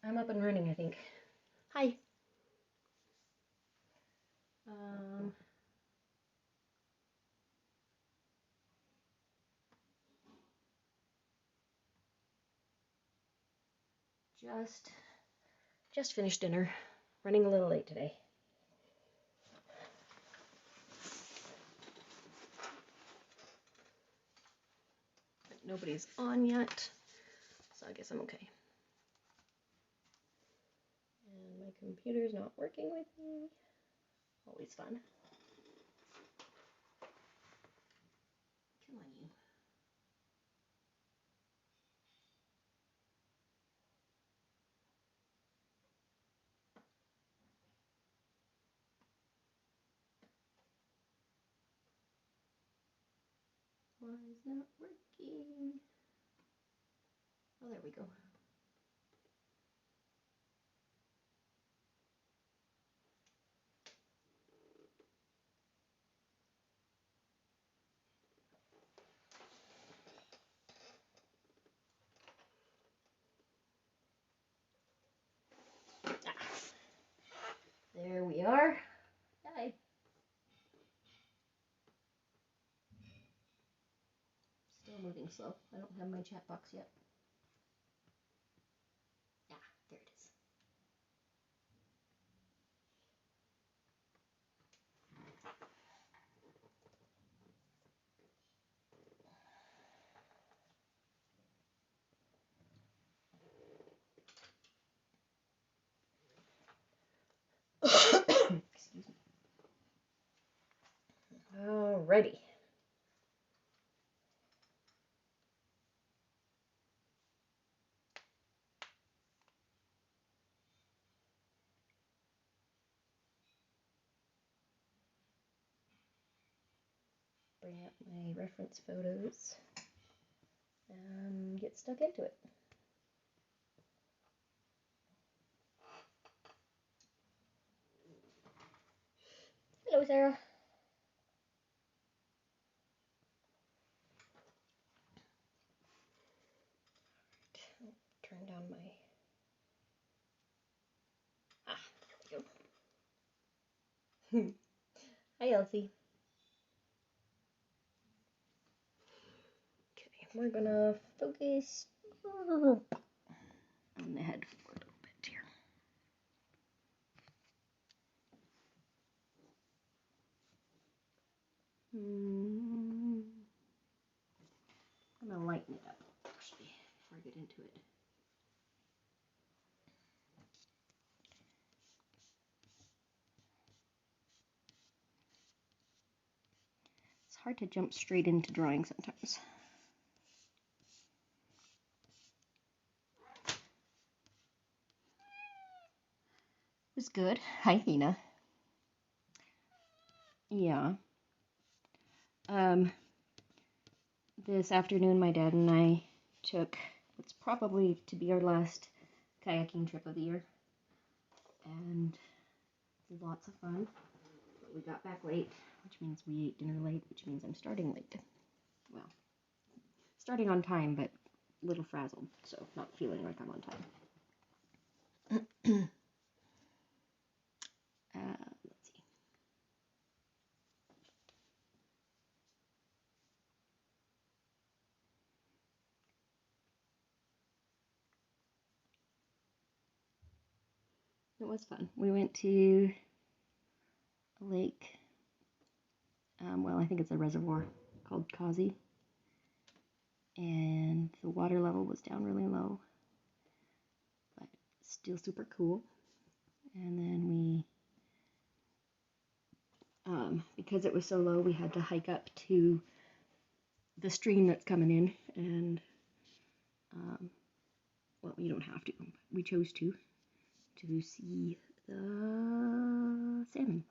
I'm up and running, I think. Hi. Um, just just finished dinner. Running a little late today. But nobody's on yet, so I guess I'm okay. And my computer's not working with me. Always fun. Come on, you. Why is not working? Oh, there we go. There we are. Hi. Still moving slow. I don't have my chat box yet. Ah, there it is. Excuse me. Alrighty. Bring up my reference photos and get stuck into it. Hello, Sarah. Turn down my. Ah, there we go. Hi, Elsie. Okay, we're gonna focus on the head for a little bit here. I'm gonna lighten it up actually before I get into it. It's hard to jump straight into drawing sometimes. It was good. Hi, Hina. Yeah. This afternoon, my dad and I took what's probably to be our last kayaking trip of the year, and lots of fun. But we got back late, which means we ate dinner late, which means I'm starting late. Well, starting on time, but a little frazzled, so not feeling like I'm on time. Let's see. It was fun. We went to a lake. Well, I think it's a reservoir called Kazi, and the water level was down really low, but still super cool. And then we, because it was so low, we had to hike up to the stream that's coming in, and well, you don't have to. We chose to see the salmon.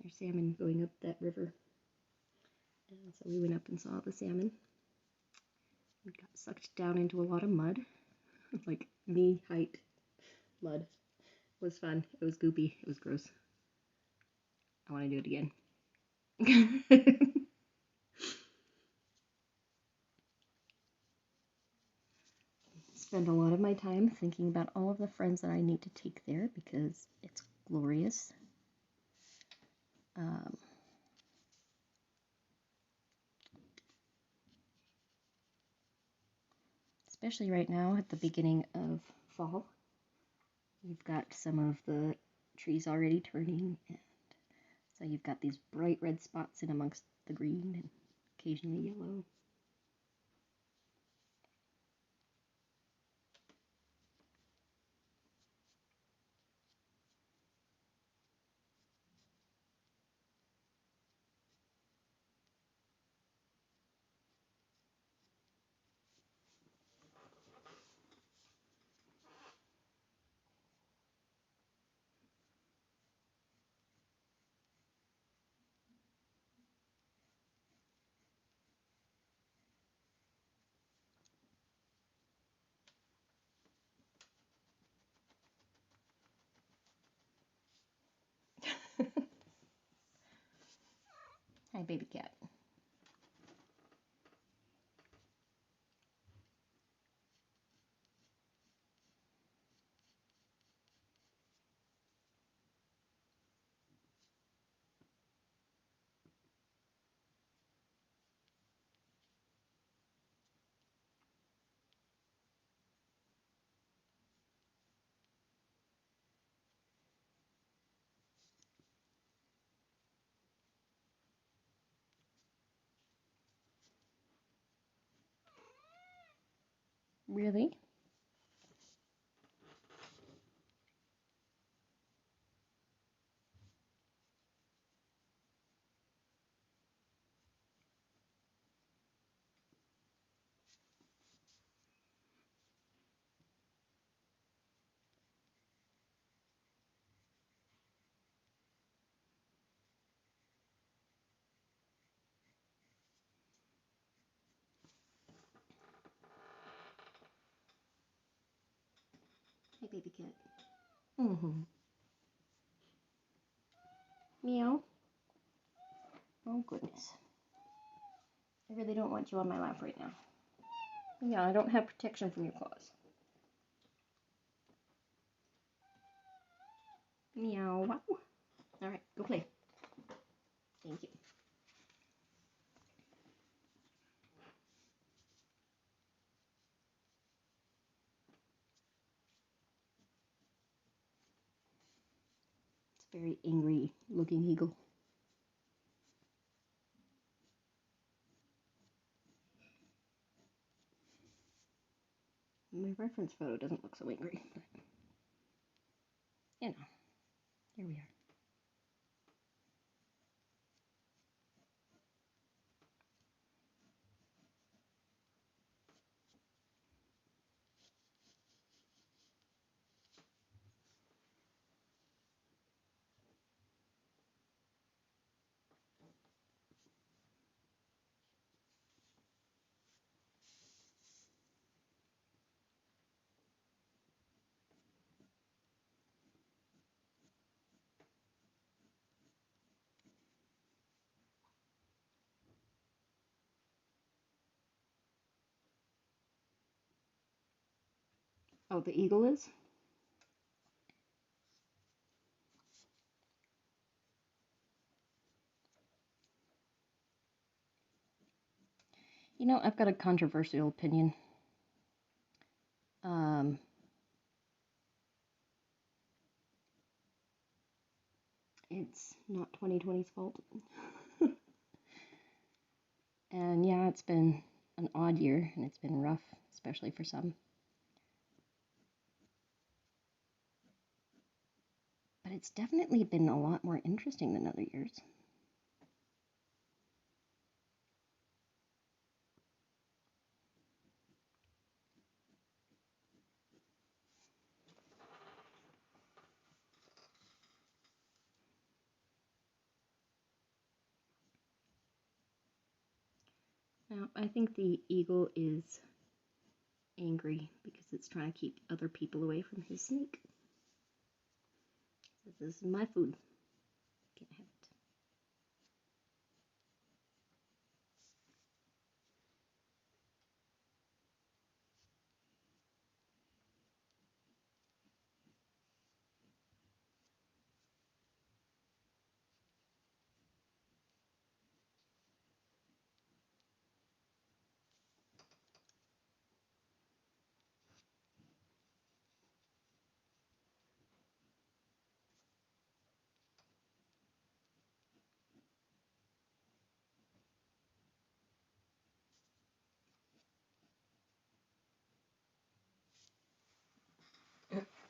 There's salmon going up that river, and so we went up and saw the salmon. We got sucked down into a lot of mud, like knee height mud. It was fun. It was goopy. It was gross. I want to do it again. spend a lot of my time thinking about all of the friends that I need to take there because it's glorious. Um, Especially right now at the beginning of fall. You've got some of the trees already turning, and so you've got these bright red spots in amongst the green and occasionally yellow. Hi, baby cat. Really? Hey, baby cat. Mm-hmm. Meow. Oh, goodness. I really don't want you on my lap right now. Yeah, I don't have protection from your claws. Meow. Wow. All right, go play. Thank you. It's a very angry looking eagle. My reference photo doesn't look so angry, but you know, here we are. Oh, the eagle is? You know, I've got a controversial opinion. Um, it's not 2020's fault. And yeah, it's been an odd year and it's been rough, especially for some. But it's definitely been a lot more interesting than other years. Now, I think the eagle is angry because it's trying to keep other people away from his snake. This is my food. Can't have it.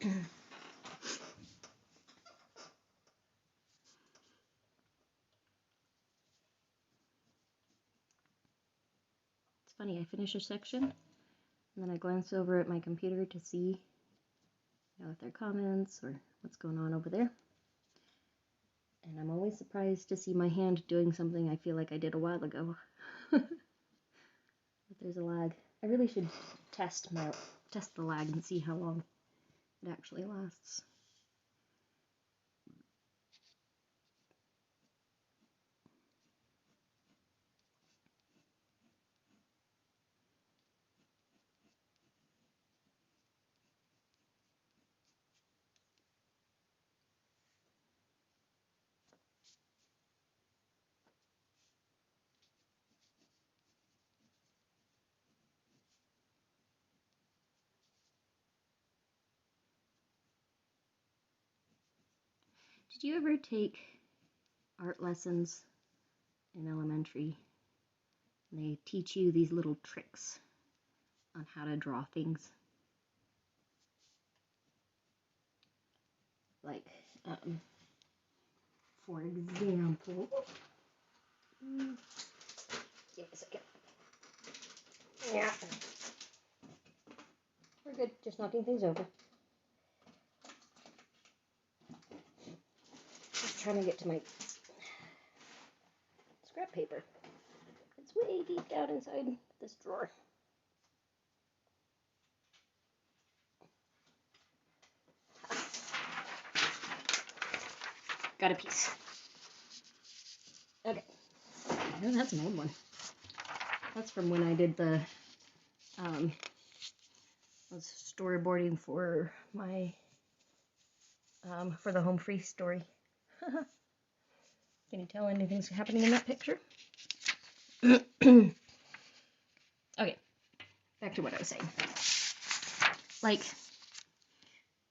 It's funny, I finish a section, and then I glance over at my computer to see if there are comments or what's going on over there. And I'm always surprised to see my hand doing something I feel like I did a while ago. But there's a lag. I really should test the lag and see how long it actually lasts. Did you ever take art lessons in elementary? They teach you these little tricks on how to draw things. Like, for example, give me a second. Yeah. We're good, just knocking things over. Just trying to get to my scrap paper. It's way deep down inside this drawer. Got a piece. Okay. Oh, that's an old one. That's from when I did the was storyboarding for my for the Home Free story. Can you tell anything's happening in that picture? Okay, back to what I was saying. Like,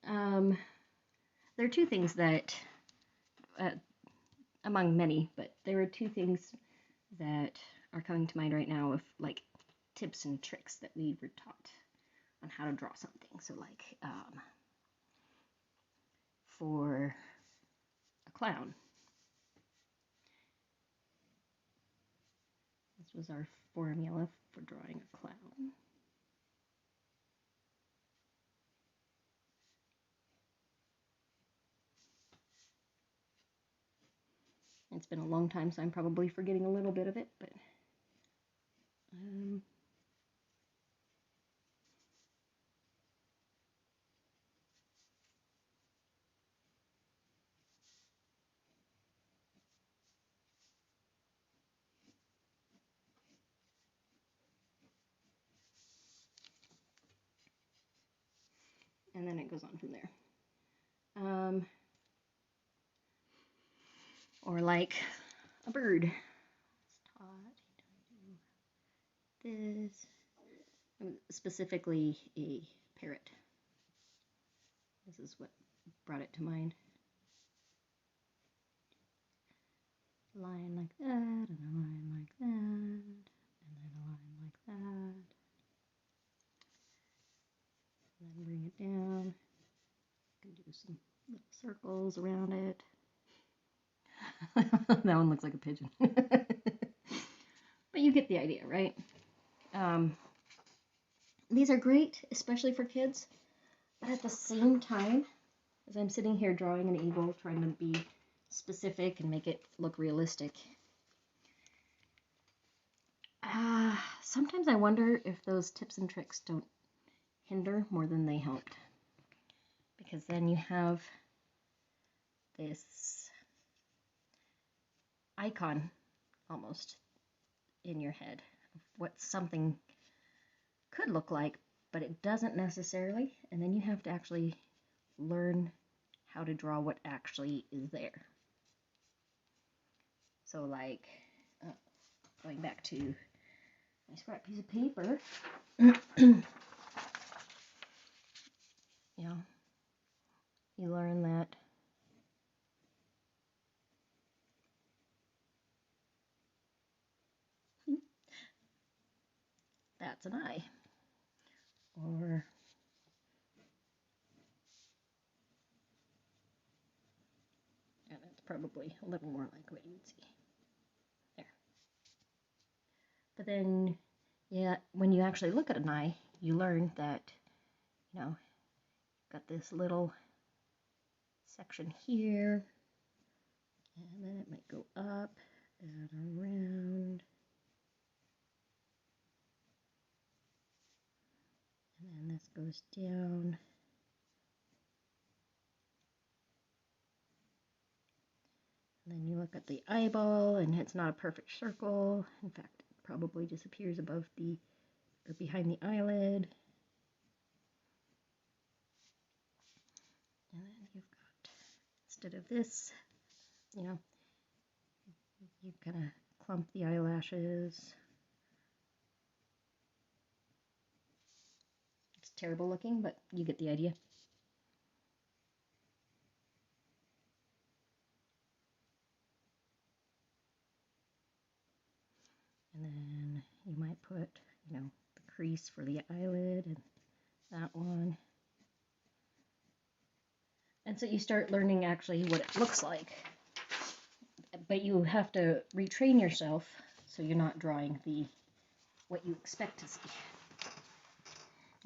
there are two things that, among many, but there are two things that are coming to mind right now of like tips and tricks that we were taught on how to draw something. So like, for a clown, this was our formula for drawing a clown. It's been a long time, so I'm probably forgetting a little bit of it, but and then it goes on from there. Or like a bird. This, specifically a parrot. This is what brought it to mind. A line like that, and a line like that, and then a line like that. And then bring it down. You can do some little circles around it. That one looks like a pigeon. But you get the idea, right? These are great, especially for kids. But at the same time, as I'm sitting here drawing an eagle, trying to be specific and make it look realistic, sometimes I wonder if those tips and tricks don't hinder more than they helped. Because then you have this icon almost in your head of what something could look like, but it doesn't necessarily, and then you have to actually learn how to draw what actually is there. So like, going back to my scrap piece of paper, you know, you learn that that's an eye, or probably a little more like what you'd see there. But then, yeah, when you actually look at an eye, you learn that, you know, got this little section here, and then it might go up and around, and then this goes down. And then you look at the eyeball, and it's not a perfect circle. In fact, it probably just appears above the, or behind the eyelid. And then you've got, instead of this, you know, you kind of clump the eyelashes. It's terrible looking, but you get the idea. And then you might put, you know, the crease for the eyelid and that one. And so you start learning actually what it looks like. But you have to retrain yourself so you're not drawing the what you expect to see.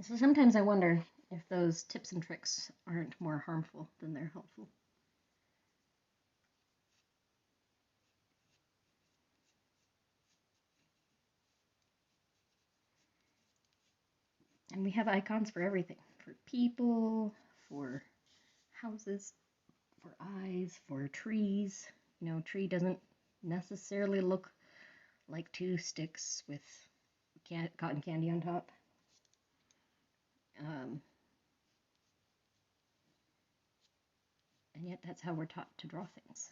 So sometimes I wonder if those tips and tricks aren't more harmful than they're helpful. And we have icons for everything, for people, for houses, for eyes, for trees. You know, tree doesn't necessarily look like two sticks with cotton candy on top. And yet that's how we're taught to draw things.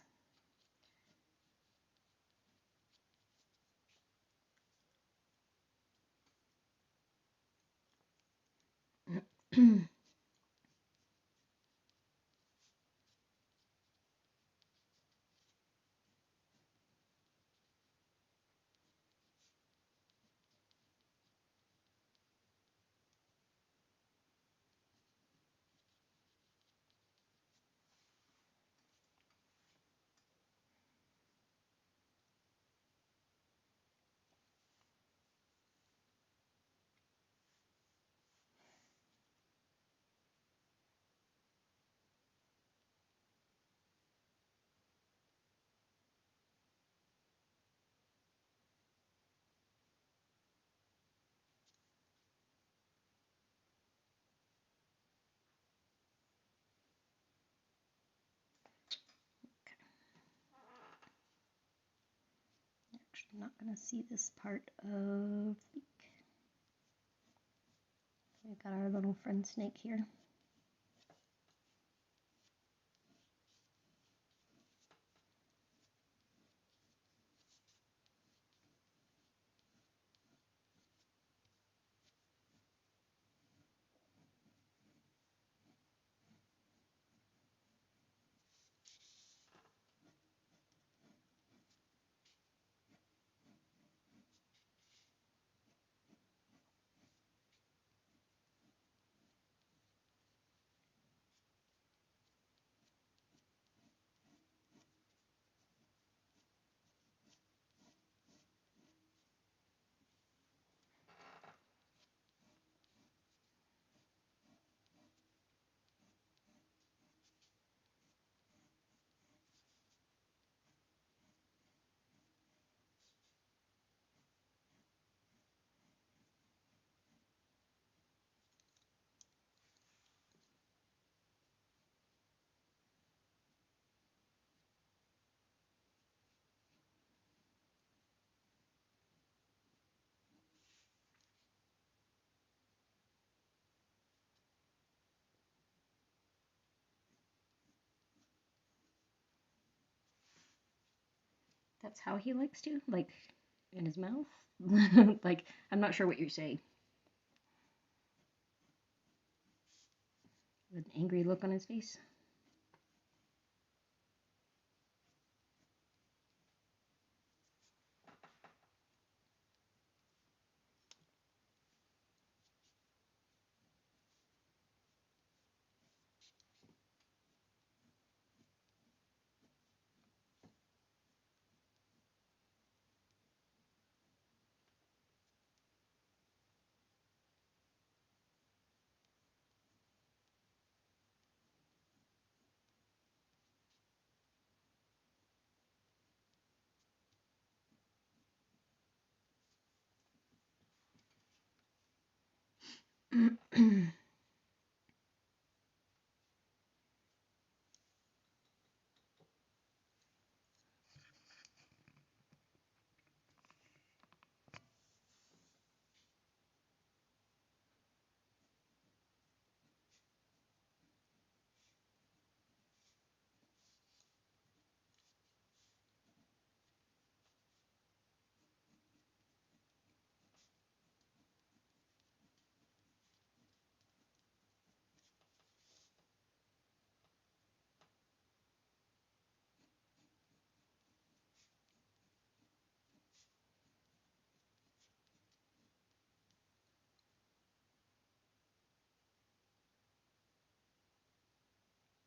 Actually, not going to see this part of the beak. We've got our little friend snake here. That's how he likes to? Like, in his mouth? Like, I'm not sure what you're saying. With an angry look on his face?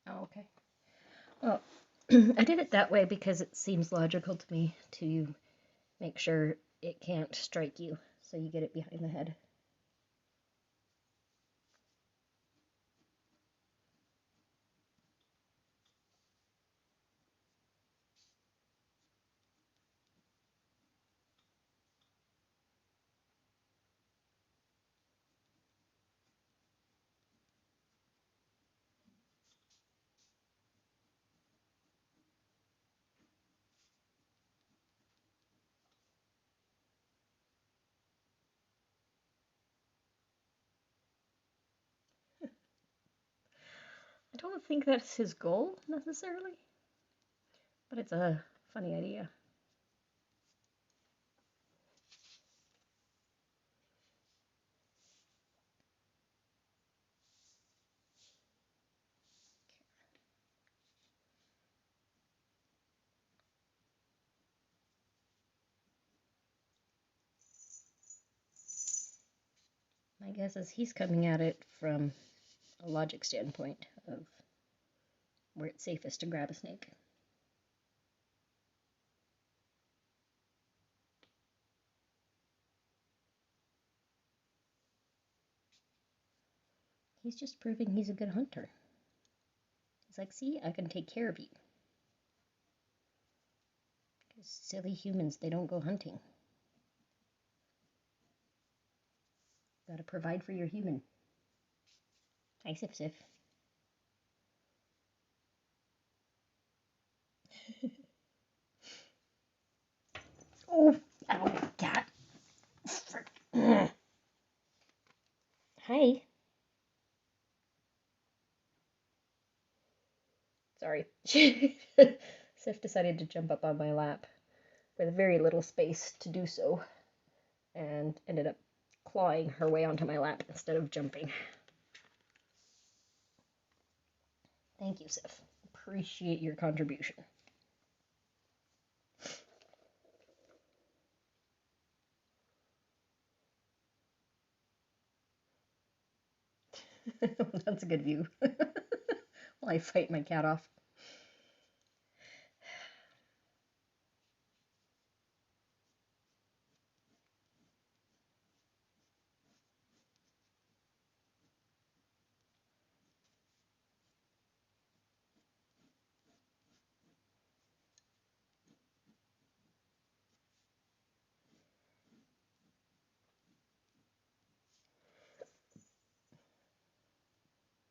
Oh, okay. Well, I did it that way because it seems logical to me to make sure it can't strike you, so you get it behind the head. I don't think that's his goal necessarily, but it's a funny idea. My guess is he's coming at it from a logic standpoint of where it's safest to grab a snake. He's just proving he's a good hunter. He's like, see, I can take care of you. Because silly humans, they don't go hunting. Gotta provide for your human. Hi, Sif Sif. Oh, ow, cat. Frick. Hi. Sorry. Sif decided to jump up on my lap with very little space to do so, and ended up clawing her way onto my lap instead of jumping. Thank you, Sif. Appreciate your contribution. That's a good view. While I fight my cat off.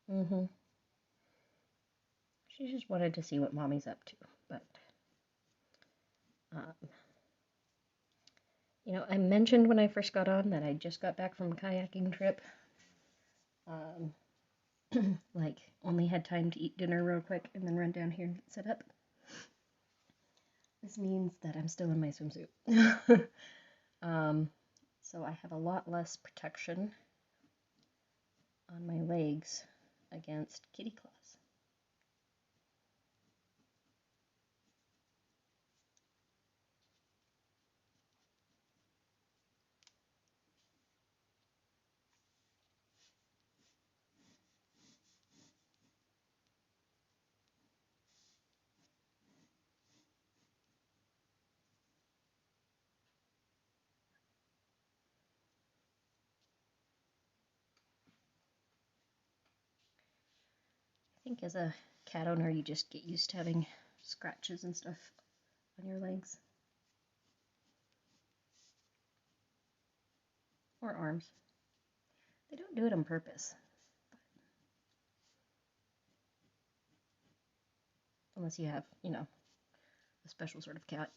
Mm-hmm. She just wanted to see what mommy's up to, but um, I mentioned when I first got on that I just got back from a kayaking trip. Like, only had time to eat dinner real quick and then run down here and get set up. This means that I'm still in my swimsuit. So I have a lot less protection on my legs against kitty claws. I think as a cat owner, you just get used to having scratches and stuff on your legs or arms. They don't do it on purpose. Unless you have, a special sort of cat.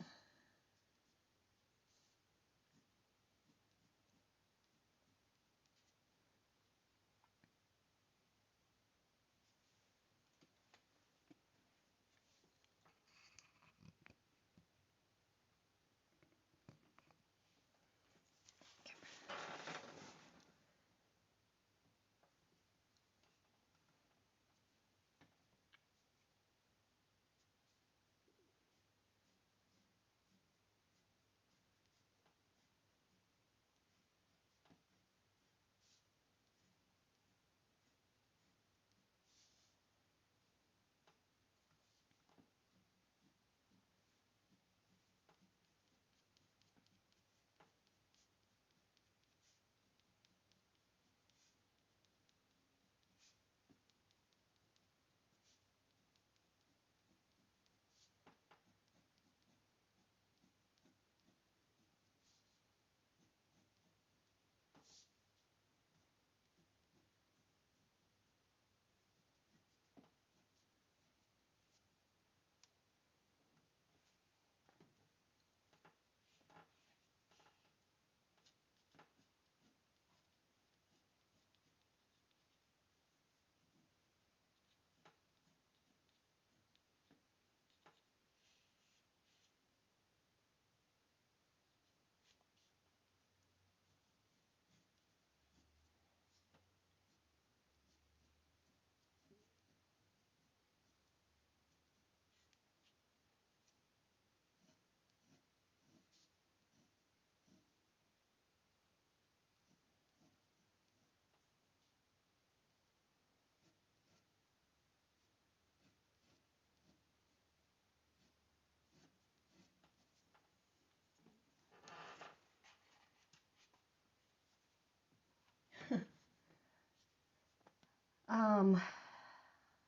Um,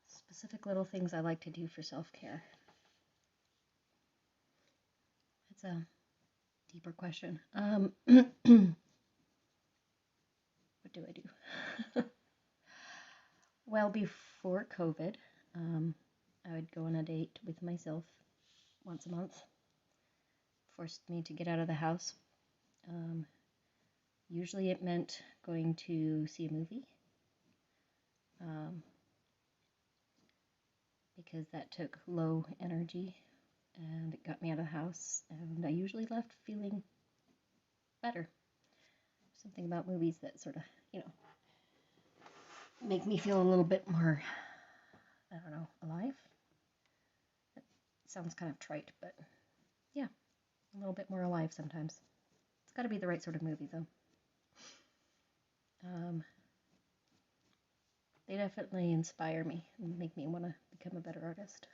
Specific little things I like to do for self-care. It's a deeper question. What do I do? Well, before COVID, I would go on a date with myself once a month. Forced me to get out of the house. Um, Usually it meant going to see a movie, because that took low energy and it got me out of the house, and I usually left feeling better. Something about movies that sort of, make me feel a little bit more, I don't know, alive. That sounds kind of trite, but yeah, a little bit more alive sometimes. It's got to be the right sort of movie, though. They definitely inspire me and make me want to become a better artist.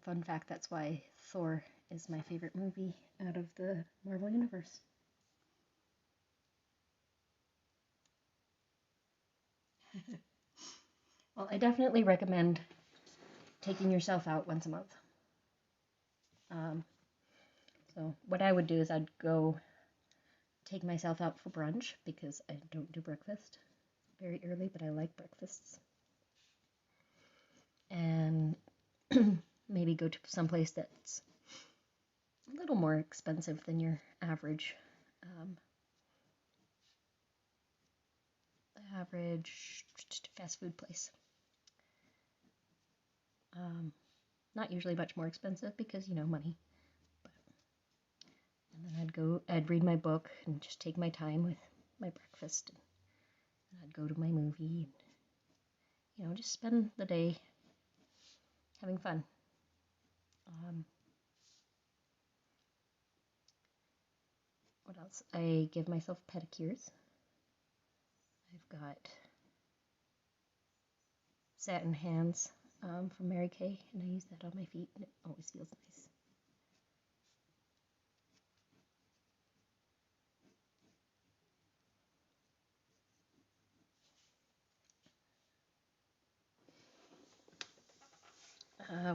Fun fact, that's why Thor is my favorite movie out of the Marvel Universe. Well, I definitely recommend taking yourself out once a month. So what I would do is I'd go take myself out for brunch, because I don't do breakfast very early, but I like breakfasts. And maybe go to someplace that's a little more expensive than your average fast food place. Not usually much more expensive because, money. And then I'd read my book and just take my time with my breakfast. And I'd go to my movie and, just spend the day having fun. What else? I give myself pedicures. I've got satin hands from Mary Kay, and I use that on my feet, and it always feels nice.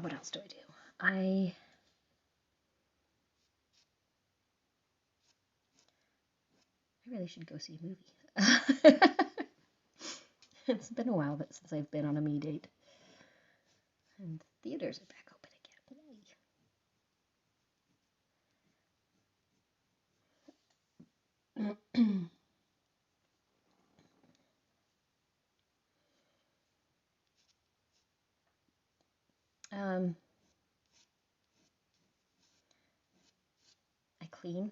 What else do I do? I really should go see a movie. It's been a while since I've been on a me date. And theaters are back open again. I clean.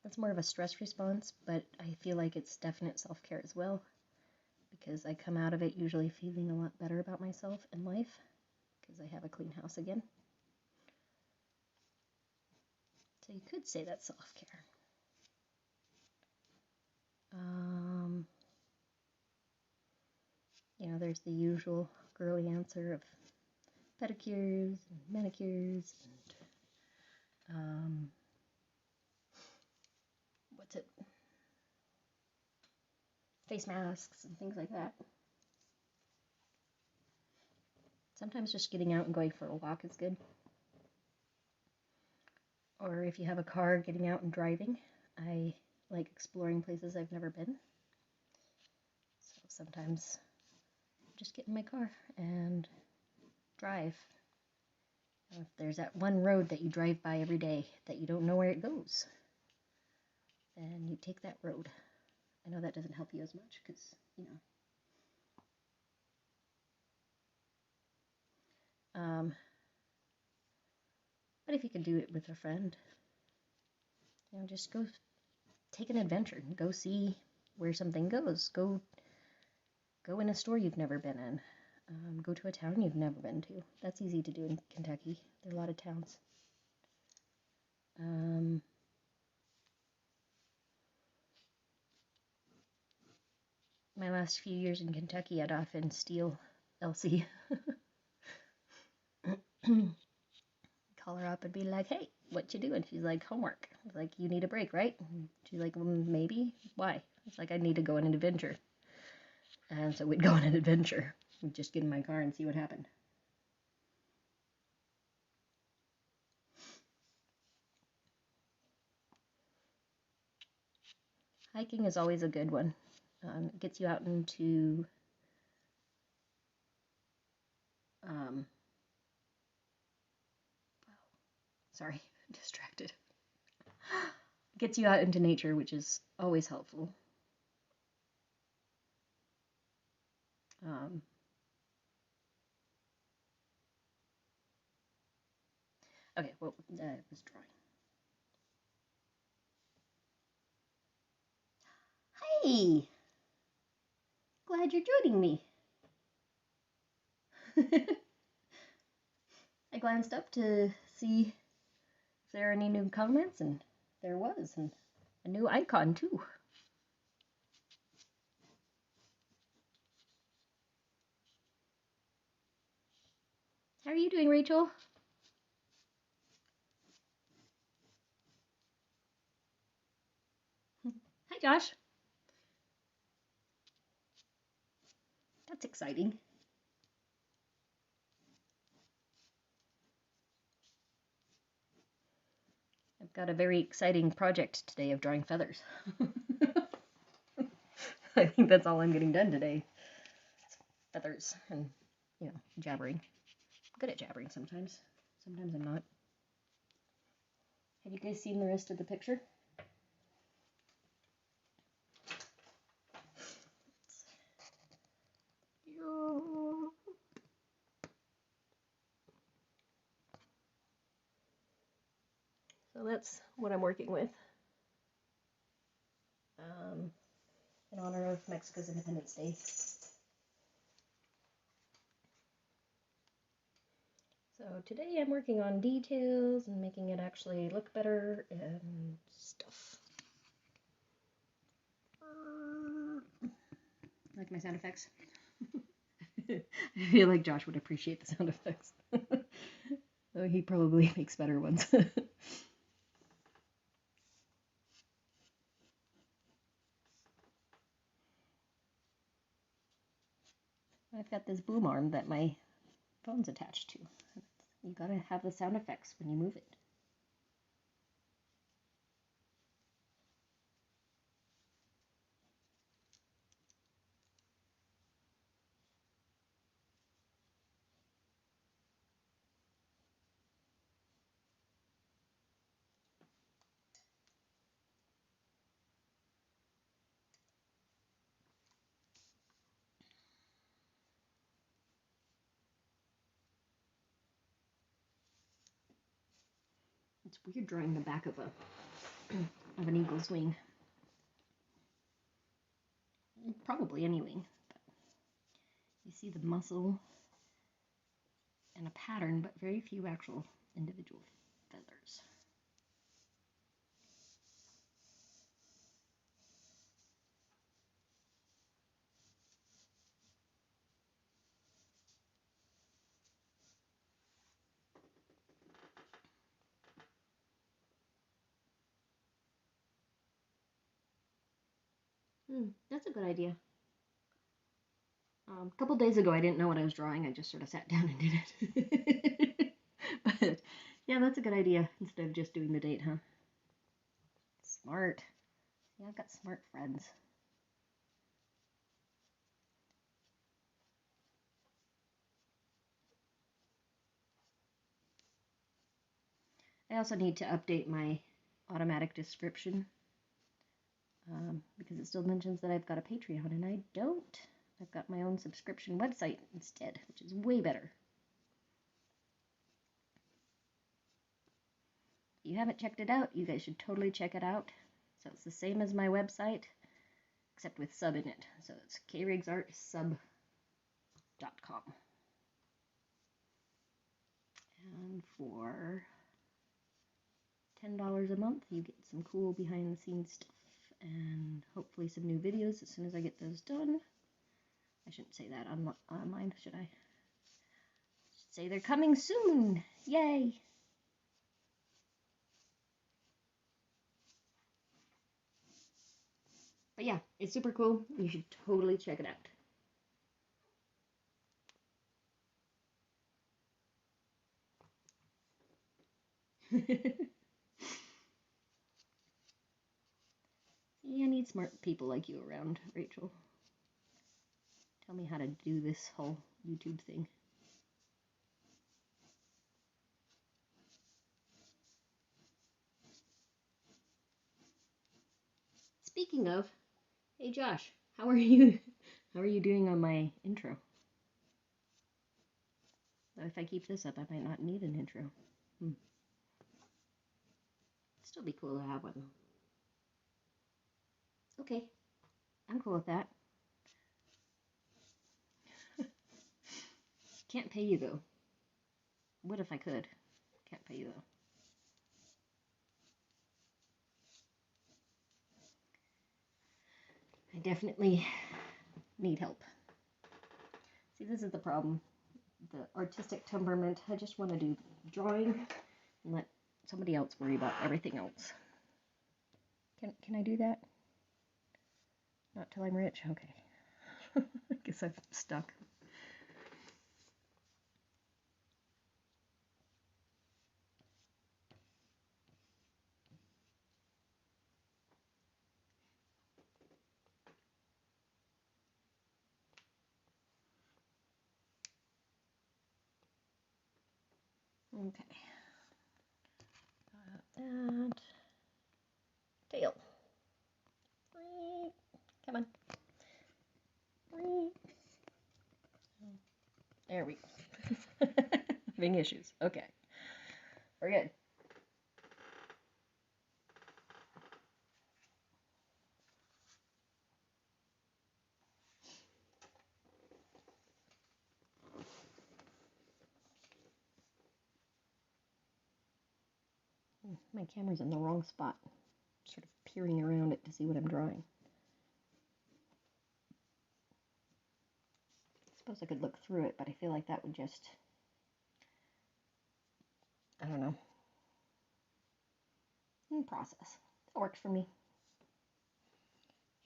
That's more of a stress response, but I feel like it's definite self-care as well, because I come out of it usually feeling a lot better about myself and life, because I have a clean house again. So you could say that's self-care. There's the usual girly answer of pedicures and manicures and face masks and things like that. Sometimes just getting out and going for a walk is good. Or if you have a car, getting out and driving. I like exploring places I've never been. So sometimes just get in my car and drive. If there's that one road that you drive by every day that you don't know where it goes, then you take that road. I know that doesn't help you as much because, but if you can do it with a friend, just go take an adventure. Go see where something goes. Go in a store you've never been in. Go to a town you've never been to. That's easy to do in Kentucky. There are a lot of towns. My last few years in Kentucky, I'd often steal Elsie. Call her up and be like, hey, what you doing? She's like, homework. I was like, you need a break, right? She's like, well, maybe. Why? It's like, I need to go on an adventure. And so we'd go on an adventure. We'd just get in my car and see what happened. Hiking is always a good one. It gets you out into sorry, distracted. Gets you out into nature, which is always helpful. Okay, well, I was drawing. Hey! Glad you're joining me. I glanced up to see if there are any new comments, and there was, and a new icon too. How are you doing, Rachel? Hi, Josh. That's exciting. I've got a very exciting project today of drawing feathers. I think that's all I'm getting done today. Feathers and, jabbering. I'm good at jabbering sometimes. Sometimes I'm not. Have you guys seen the rest of the picture? So that's what I'm working with in honor of Mexico's Independence Day. So today I'm working on details and making it actually look better and stuff. Like my sound effects? I feel like Josh would appreciate the sound effects. Though he probably makes better ones. I've got this boom arm that my phone's attached to. You gotta have the sound effects when you move it. It's weird drawing the back of of an eagle's wing. Probably any wing. But you see the muscle and a pattern, but very few actual individual feathers. That's a good idea. A couple days ago, I didn't know what I was drawing. I just sort of sat down and did it. But yeah, that's a good idea instead of just doing the date, huh? Smart. Yeah, I've got smart friends. I also need to update my automatic description because it still mentions that I've got a Patreon, and I don't. I've got my own subscription website instead, which is way better. If you haven't checked it out, you guys should totally check it out. So it's the same as my website, except with sub in it. So it's krigsartsub.com. And for $10 a month, you get some cool behind the scenes stuff and hopefully some new videos as soon as I get those done. I shouldn't say that online, should I? I should say they're coming soon. Yay! But yeah, it's super cool. You should totally check it out. See, I need smart people like you around, Rachel. Tell me how to do this whole YouTube thing. Speaking of, hey Josh, how are you? How are you doing on my intro? If I keep this up, I might not need an intro. It'd still be cool to have one. Okay, I'm cool with that. Can't pay you though. What if I could? Can't pay you though. I definitely need help. See, this is the problem. The artistic temperament. I just want to do drawing and let somebody else worry about everything else. Can I do that? Not till I'm rich? Okay. I guess I'm stuck. Okay. And tail. Come on. There we go. Having issues. Okay. We're good. My camera's in the wrong spot. Sort of peering around it to see what I'm drawing. I suppose I could look through it, but I feel like that would just, I don't know. Process. That works for me.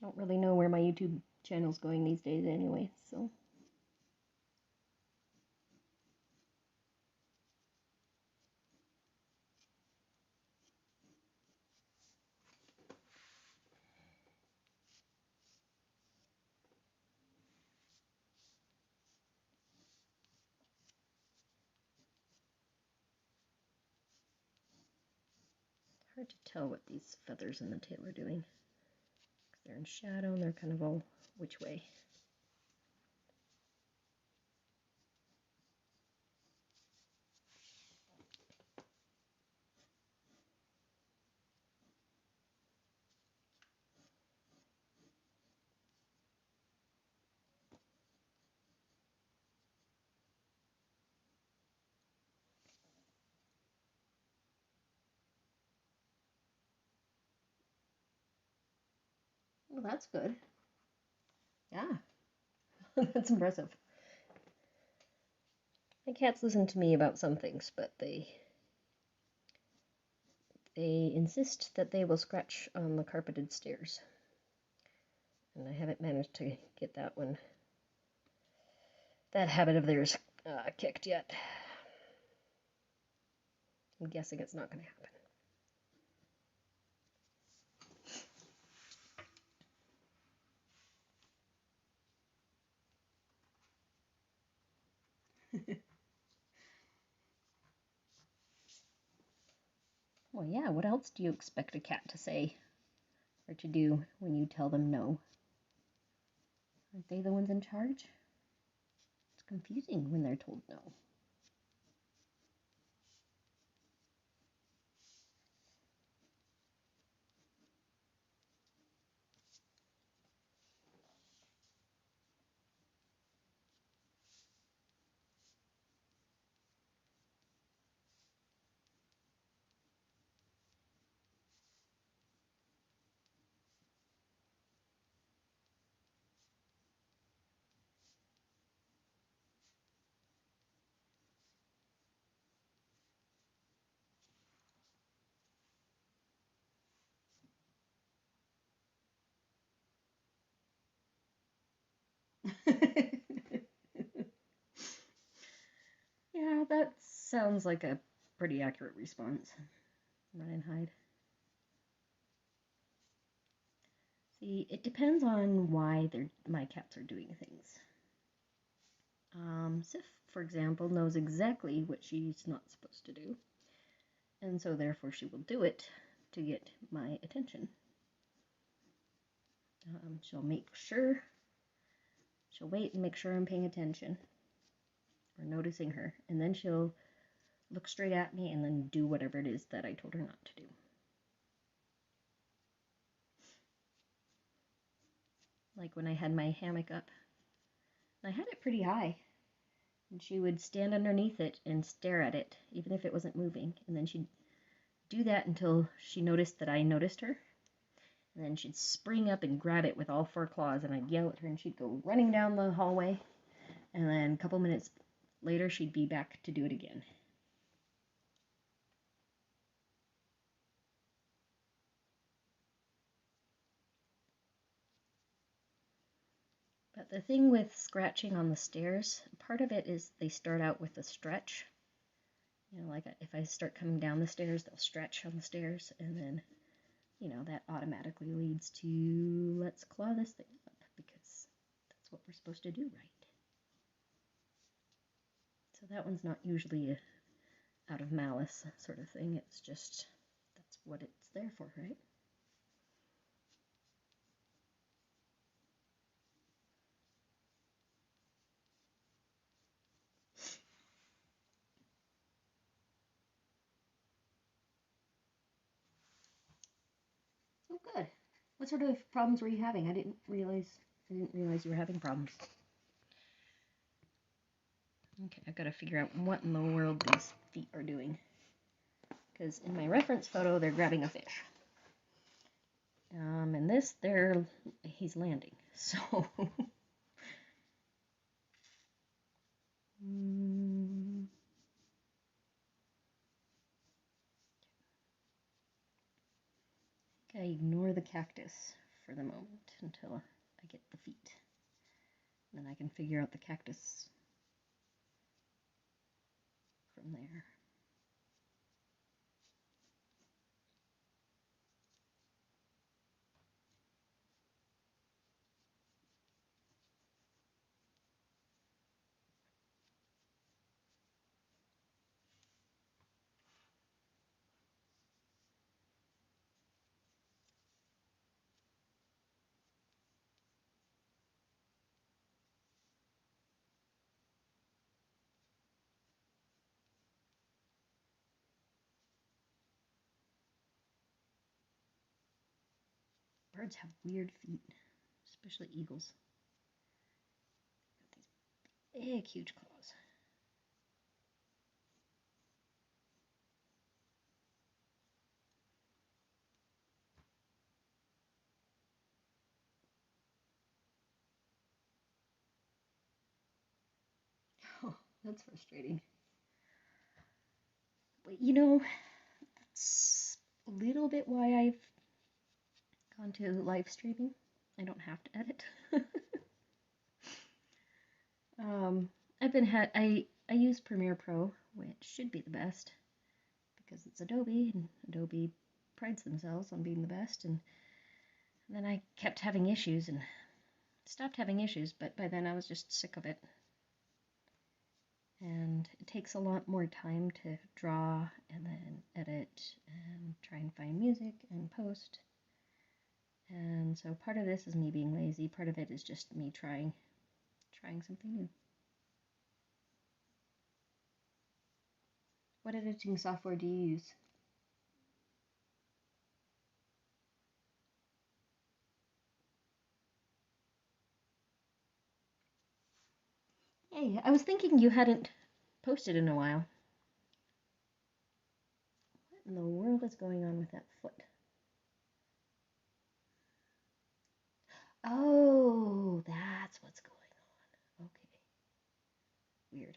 I don't really know where my YouTube channel's going these days anyway, so. Hard to tell what these feathers in the tail are doing. They're in shadow and they're kind of all which way. Well, that's good. Yeah, that's impressive. My cats listen to me about some things, but they insist that they will scratch on the carpeted stairs. And I haven't managed to get that habit of theirs kicked yet. I'm guessing it's not going to happen. Well, yeah, what else do you expect a cat to say or to do when you tell them no? Aren't they the ones in charge? It's confusing when they're told no. Yeah, that sounds like a pretty accurate response. Run and hide. See, it depends on why my cats are doing things. Sif, for example, knows exactly what she's not supposed to do, and so therefore she will do it to get my attention. She'll wait and make sure I'm paying attention or noticing her, and then she'll look straight at me and then do whatever it is that I told her not to do. Like when I had my hammock up, I had it pretty high, and she would stand underneath it and stare at it, even if it wasn't moving, and then she'd do that until she noticed that I noticed her, and then she'd spring up and grab it with all four claws, and I'd yell at her, and she'd go running down the hallway, and then a couple minutes later she'd be back to do it again. But the thing with scratching on the stairs, part of it is they start out with a stretch. You know, like if I start coming down the stairs, they'll stretch on the stairs, and then, you know, that automatically leads to let's claw this thing up because that's what we're supposed to do, right? So that one's not usually out of malice sort of thing. It's just that's what it's there for, right? Oh, good. What sort of problems were you having? I didn't realize you were having problems. Okay, I've got to figure out what in the world these feet are doing. Because in my reference photo, they're grabbing a fish. In this, he's landing. So, okay, ignore the cactus for the moment until I get the feet. And then I can figure out the cactus from there. Birds have weird feet, especially eagles. Got these big, huge claws. That's frustrating. But you know, that's a little bit why I've gone to live streaming. I don't have to edit. um, I use Premiere Pro, which should be the best because it's Adobe, and Adobe prides themselves on being the best. And then I kept having issues and stopped having issues, but by then I was just sick of it. And it takes a lot more time to draw and then edit and try and find music and post. And so part of this is me being lazy, part of it is just me trying something new. What editing software do you use? Hey, I was thinking you hadn't posted in a while. What in the world is going on with that foot? Oh, that's what's going on. Okay. Weird.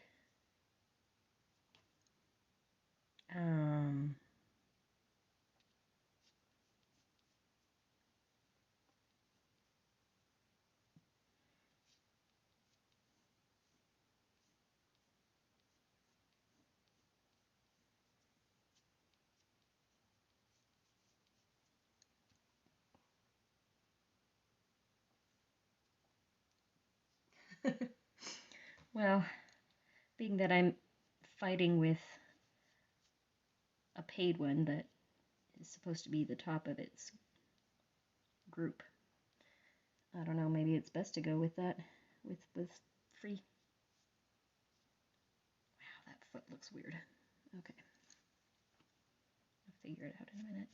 Um, well, being that I'm fighting with a paid one that is supposed to be the top of its group, I don't know, maybe it's best to go with that, with free. Wow, that foot looks weird. Okay. I'll figure it out in a minute.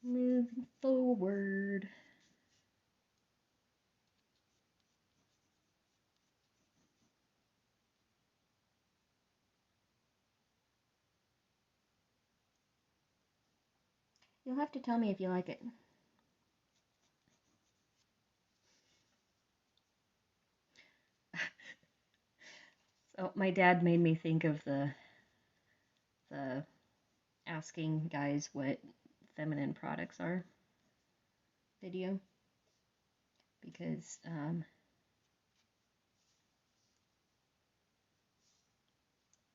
Moving forward. You'll have to tell me if you like it. So my dad made me think of the asking guys what feminine products are video, because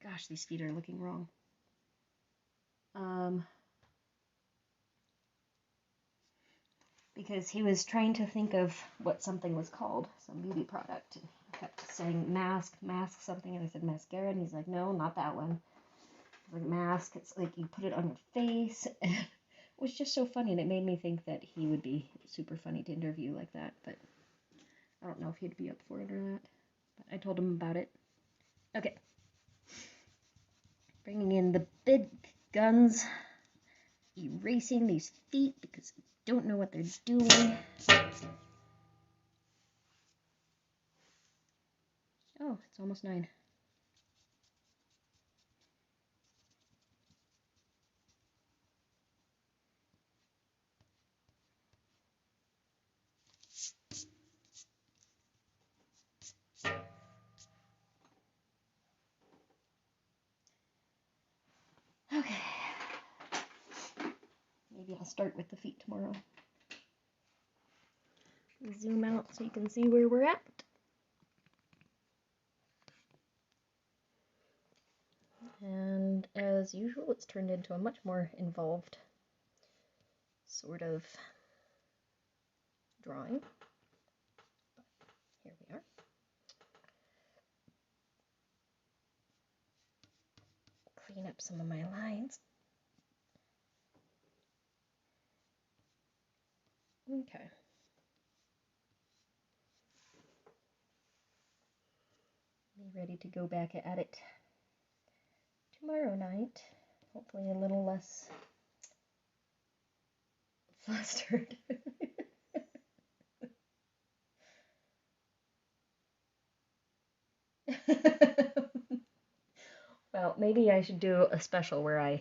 gosh, these feet are looking wrong. Because he was trying to think of what something was called, some beauty product, and he kept saying mask something, and I said mascara, and he's like, no, not that one. Like mask, it's like you put it on your face. It was just so funny, and it made me think that he would be super funny to interview like that, but I don't know if he'd be up for it or not. But I told him about it. Okay. Bringing in the big guns, erasing these feet because I don't know what they're doing. Oh, it's almost 9. Okay. Maybe I'll start with the feet tomorrow. Zoom out so you can see where we're at. And as usual, it's turned into a much more involved sort of drawing. But here we are. Clean up some of my lines. Okay. Be ready to go back at it tomorrow night. Hopefully a little less flustered. Well, maybe I should do a special where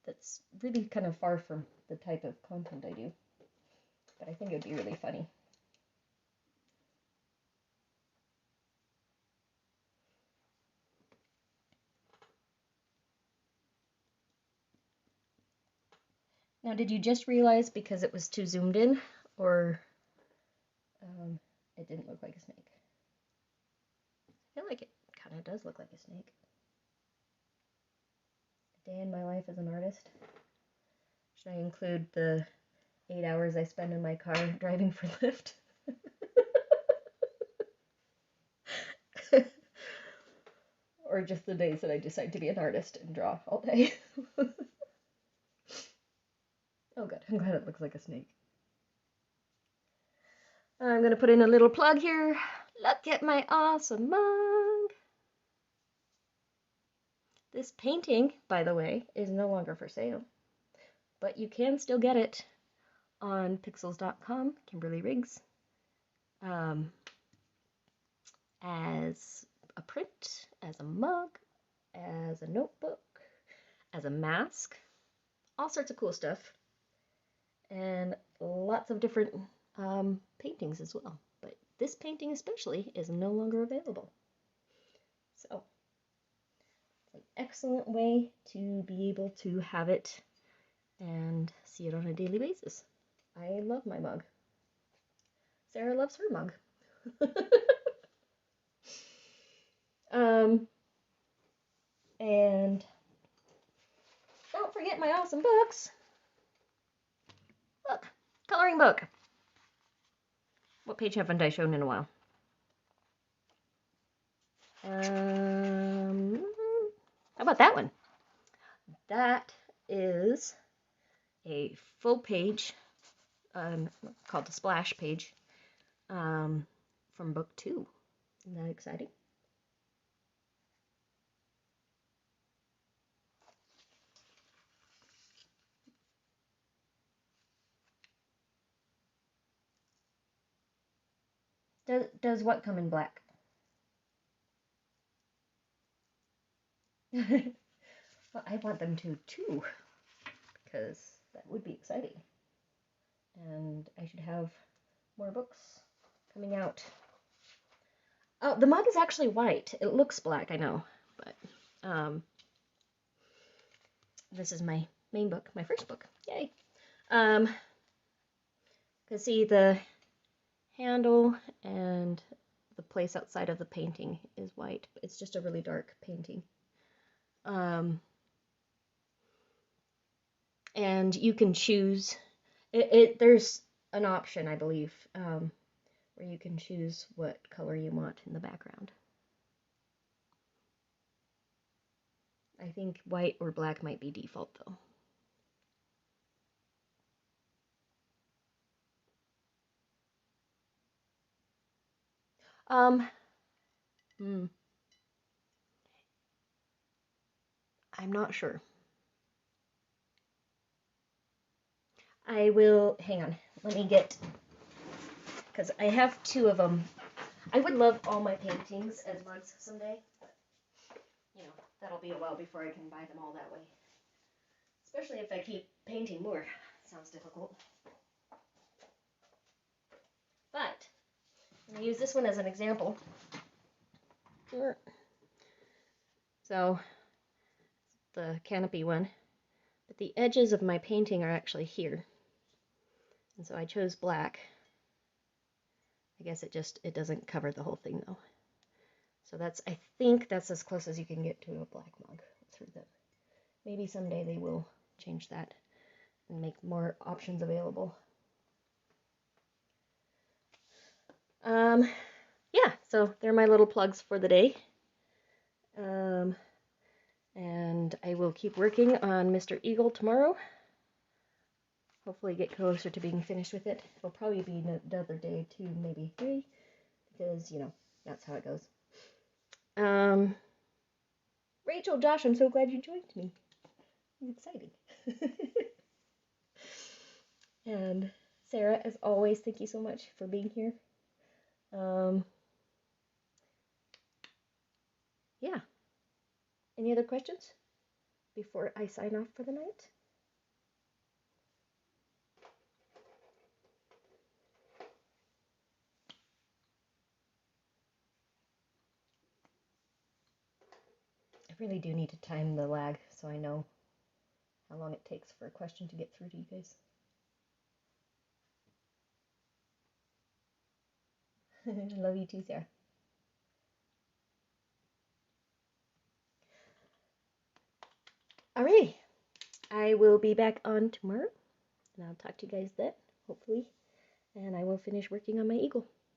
that's really kind of far from the type of content I do, but I think it would be really funny. Now, did you just realize because it was too zoomed in, or it didn't look like a snake? I feel like it kind of does look like a snake. A day in my life as an artist. Should I include the 8 hours I spend in my car driving for Lyft? Or just the days that I decide to be an artist and draw all day? Oh, good. I'm glad it looks like a snake. I'm going to put in a little plug here. Look at my awesome mug. This painting, by the way, is no longer for sale, but you can still get it on pixels.com, Kimberly Riggs, as a print, as a mug, as a notebook, as a mask, all sorts of cool stuff, and lots of different paintings as well. But this painting especially is no longer available. So it's an excellent way to be able to have it and see it on a daily basis. I love my mug. Sarah loves her mug. And don't forget my awesome books. Look, coloring book. What page haven't I shown in a while? How about that one? That is a full page called the splash page from book 2. Isn't that exciting? Does what come in black? Well, I want them to too, because that would be exciting. And I should have more books coming out. Oh, the mug is actually white. It looks black, I know, but this is my main book, my first book. Yay! You can see the handle and the place outside of the painting is white. It's just a really dark painting. And you can choose. There's an option, I believe, where you can choose what color you want in the background. I think white or black might be default though. I'm not sure. I will, hang on, let me get, because I have 2 of them. I would love all my paintings as mugs someday, but, you know, that'll be a while before I can buy them all that way. Especially if I keep painting more. Sounds difficult. But, I'm going to use this one as an example. So, the canopy one. But the edges of my painting are actually here. And so I chose black. I guess it doesn't cover the whole thing though. So I think that's as close as you can get to a black mug through them. Maybe someday they will change that and make more options available. Yeah, so they're my little plugs for the day. And I will keep working on Mr. Eagle tomorrow. Hopefully get closer to being finished with it. It'll probably be another day, 2, maybe 3, because, you know, that's how it goes. Rachel, Josh, I'm so glad you joined me. It's exciting. And Sarah, as always, thank you so much for being here. Yeah. Any other questions before I sign off for the night? I really do need to time the lag so I know how long it takes for a question to get through to you guys. Love you too, Sarah. Alrighty, I will be back on tomorrow, and I'll talk to you guys then, hopefully, and I will finish working on my eagle.